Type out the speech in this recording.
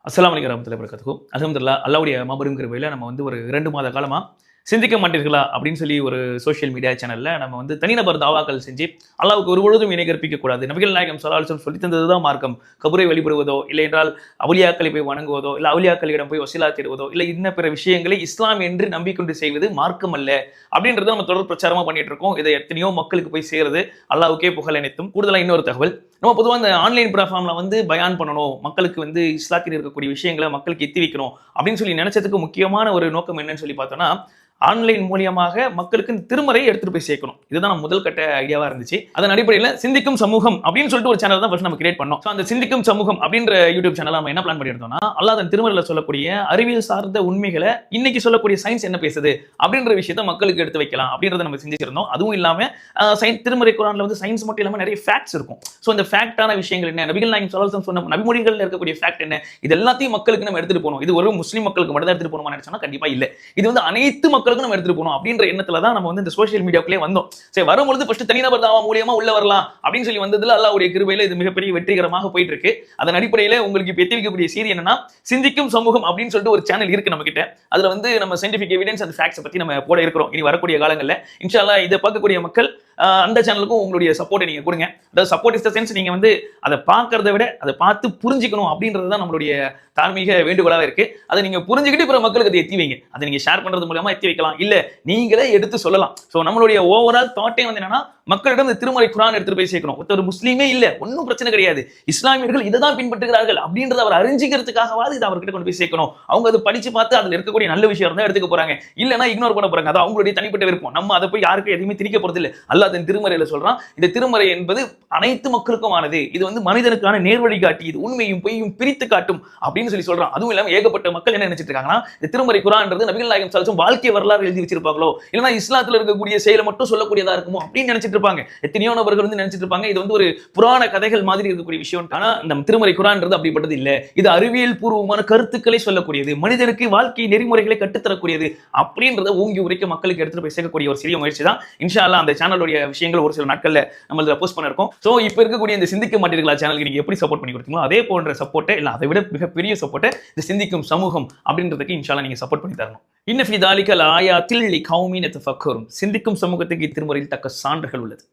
அஸ்ஸலாமு அலைக்கும் வரஹ்மத்துல்லாஹி வபரகாத்துஹு. அல்ஹம்துலில்லாஹ் அல்லாஹ்வுடைய மாபெரும் கிருபையில நம்ம ஒரு 2 மாத காலமா சிந்திக்க மாட்டீர்களா அப்படின்னு சொல்லி ஒரு சோஷியல் மீடியா சேனல்ல நம்ம தனிநபர் தாவாக்கள் செஞ்சு அல்லாஹ்வுக்கு ஒரு பொழுதும் இணை கற்பிக்க கூடாது. நபிகள் நாயகம் ஸல்லல்லாஹு அலைஹி வஸல்லம் சொல்லி தந்ததுதான் மார்க்கம். கபரை வழிபடுவதோ இல்லை என்றால் அவுலியாக்களை போய் வணங்குவதோ இல்லை அவுலியாக்களிடம் போய் வசீலா தேடுவதோ இல்லை இன்ன பிற விஷயங்களை இஸ்லாம் என்று நம்பிக்கொண்டு செய்வது மார்க்கம் அல்ல அப்படின்றத நம்ம தொடர் பிரச்சாரமா பண்ணிட்டு இருக்கோம். இதை எத்தனையோ மக்களுக்கு போய் சேருது. அல்லாஹ்வுக்கே புகழ் அனைத்தும். கூடுதலா இன்னொரு தகவல், நம்ம பொதுவாக இந்த ஆன்லைன் பிளாட்ஃபார்ம்ல பயான் பண்ணணும், மக்களுக்கு இஸ்லாத்தில் இருக்கக்கூடிய விஷயங்களை மக்களுக்கு எத்தி வைக்கணும் அப்படின்னு சொல்லி நினைச்சதுக்கு முக்கியமான ஒரு நோக்கம் என்னன்னு சொல்லி பார்த்தோம்னா, ஆன்லைன் மூலியமாக மக்களுக்கு திருமறையை எடுத்துட்டு போய் சேர்க்கணும். இதுதான் நம்ம முதல் கட்ட ஐடியாவா இருந்துச்சு. அதன் அடிப்படையில் சிந்திக்கும் சமூகம் அப்படின்னு சொல்லிட்டு ஒரு சேனல் தான் ஃபர்ஸ்ட் நம்ம கிரியேட் பண்ணோம். அந்த சிந்திக்கும் சமூகம் அப்படின்ற யூடியூப் சேனல் நம்ம என்ன பிளான் பண்ணியிருந்தோம்னா, அல்லாஹ் தன் திருமறையில சொல்லக்கூடிய அறிவியல் சார்ந்த உண்மைகளை இன்னைக்கு சொல்லக்கூடிய சயின்ஸ் என்ன பேசுது அப்படின்ற விஷயத்த மக்களுக்கு எடுத்து வைக்கலாம் அப்படின்றத நம்ம செஞ்சிருந்தோம். அதுவும் இல்லாம திருமறை குர்ஆன்ல சயின்ஸ் மட்டும் இல்லாம நிறைய ஃபேக்ட்ஸ் இருக்கும். ஸோ அந்த ஃபேக்டான விஷயங்கள் என்ன, நபிகள் நாயகம் ஸல்லல்லாஹு அலைஹி வஸல்லம் சொன்ன நபிமொழிகள்ல இருக்கக்கூடிய ஃபேக்ட் என்ன, இது எல்லாத்தையும் மக்களுக்கு நம்ம எடுத்துட்டு போகணும். இது ஒரு முஸ்லீம் மக்களுக்கு மட்டும் தான் எடுத்துட்டு போகணுமா நினைச்சோம்னா கண்டிப்பா இல்லை. இது அனைத்து மக்களுக்கும் நம்ம எடுத்துட்டு போகணும் அப்படின்ற எண்ணத்துல தான் நம்ம இந்த சோஷியல் மீடியாக்குள்ளே வந்தோம். சரி, வரும்பொழுது ஃபர்ஸ்ட் தனிநபர் தாவா மூலியமா உள்ள வரலாம் அப்படின்னு சொல்லி வந்ததுல அல்லாஹ்வுடைய கிருபையில இது மிகப்பெரிய வெற்றிகரமாக போயிட்டு இருக்கு. அதன் அடிப்படையில உங்களுக்கு இப்ப எத்தி வைக்கக்கூடிய செய்தி என்னன்னா, சிந்திக்கும் சமூகம் அப்படின்னு சொல்லிட்டு ஒரு சேனல் இருக்கு நம்ம கிட்ட. அதுல நம்ம சயின்டிபிக் எவிடன்ஸ் அண்ட் ஃபேக்ட்ஸ் பத்தி நம்ம போட இருக்கிறோம். இனி வரக்கூடிய காலங்கள்ல இன்ஷா அல்லாஹ் இதை பார்க்கக்கூடிய மக்கள் அந்த சேனலுக்கும் உங்களுடைய சப்போர்ட்டை நீங்க கொடுங்க. அதாவது சப்போர்ட் இஸ் த சென்ஸ், நீங்க அதை பார்க்கறத விட அதை பார்த்து புரிஞ்சுக்கணும் அப்படின்றது தான் நம்மளுடைய தார்மீக வேண்டுகோளாக இருக்கு. அதை நீங்க புரிஞ்சுக்கிட்டு பிற மக்களுக்கு அதை எத்தி வைங்க. அதை நீங்க ஷேர் பண்றது மூலமா எத்தி வைக்கலாம், இல்ல நீங்களே எடுத்து சொல்லலாம். ஸோ நம்மளுடைய ஓவரால் தாட்டே என்னன்னா, மக்களிடம் இந்த திருமறை குர்ஆன் எடுத்துட்டு போய் சேர்க்கணும். ஒருத்தர் முஸ்லீமே இல்ல, ஒன்றும் பிரச்சனை கிடையாது, இஸ்லாமியர்கள் இதை தான் பின்பற்றுகிறார்கள் அப்படின்றத அவர் அறிஞ்சிக்கிறதுக்காகவாது இதை அவர்கிட்ட கொண்டு போய் சேர்க்கணும். அவங்க அதை படிச்சு பார்த்து அதுல இருக்கக்கூடிய நல்ல விஷயம் இருந்தா எடுத்துக்க போறாங்க, இல்லைன்னா இக்னோர் பண்ண போறாங்க. அது அவங்களுடைய தனிப்பட்ட விருப்பம். நம்ம அதை போய் யாருக்கும் எதுவுமே திணிக்க போறது இல்லை. அல்லாஹ் தன் திருமறையில சொல்றான், இந்த திருமறை என்பது அனைத்து மக்களுக்குமானது, இது மனிதனுக்கான நேர்வழி காட்டி, இது உண்மையும் பொய்யும் பிரித்து காட்டும் அப்படின்னு சொல்லி சொல்றான். அதுவும் இல்லாம ஏகப்பட்ட மக்கள் என்ன நினைச்சிட்டு இருக்காங்கன்னா, இந்த திருமறை குர்ஆன்ன்றது நபிகள் நாயகம் ஸல்லல்லாஹு அலைஹி வஸல்லம் வாழ்க்கை வரலாறு எழுதி வச்சிருப்பாங்களோ, இல்லைன்னா இஸ்லாத்துல இருக்கக்கூடிய செயலை மட்டும் சொல்லக்கூடியதா இருக்குமோ அப்படின்னு நினைச்சிட்டு இருப்பாங்க. எத்தனையோ நபர்கள் நினைச்சிட்டு இருப்பாங்க இது ஒரு புராண கதைகள் மாதிரி இருக்கக்கூடிய விஷயம். ஆனா இந்த திருமறை குர்ஆன்ன்றது அப்படிப்பட்டது இல்ல. இது அறிவியல் பூர்வமான கருத்துக்களை சொல்லக்கூடியது, மனிதனுக்கு வாழ்க்கை நெறிமுறைகளை கட்டுத்தரக்கூடியது அப்படின்றத ஊங்கி உரைக்க மக்களுக்கு எடுத்துட்டு போய் சேர்க்கக்கூடிய ஒரு சிறிய முயற்சி தான். இன்ஷா அல்லாஹ் அந்த சேனலுடைய விஷயங்கள் ஒரு சில நாட்கள்ல நம்ம இதில் போஸ்ட் பண்ணிருக்கோம். ஸோ இப்போ இருக்கக்கூடிய இந்த சிந்திக்க மாட்டீர்களா சேனலுக்கு நீங்க எப்படி சப்போர்ட் பண்ணி கொடுத்தீங்களோ அதே போன்ற சப்போர்ட்டை, இல்லை அதை விட மிகப்பெரிய சப்போர்ட்டை இந்த சிந்திக்கும் சமூகம் அப்படின்றதுக்கு இன்ஷா அல்லாஹ் நீங்க சப்போர்ட் பண்ணி தரணும். இன்ன ஃபீ தாலிக லஆயாத்தில் லிகௌமின் யதஃபக்கரும். சிந்திக்கும் சமூகத்துக்கு திருமறையில் தக்க சான்றுகள் உள்ளது.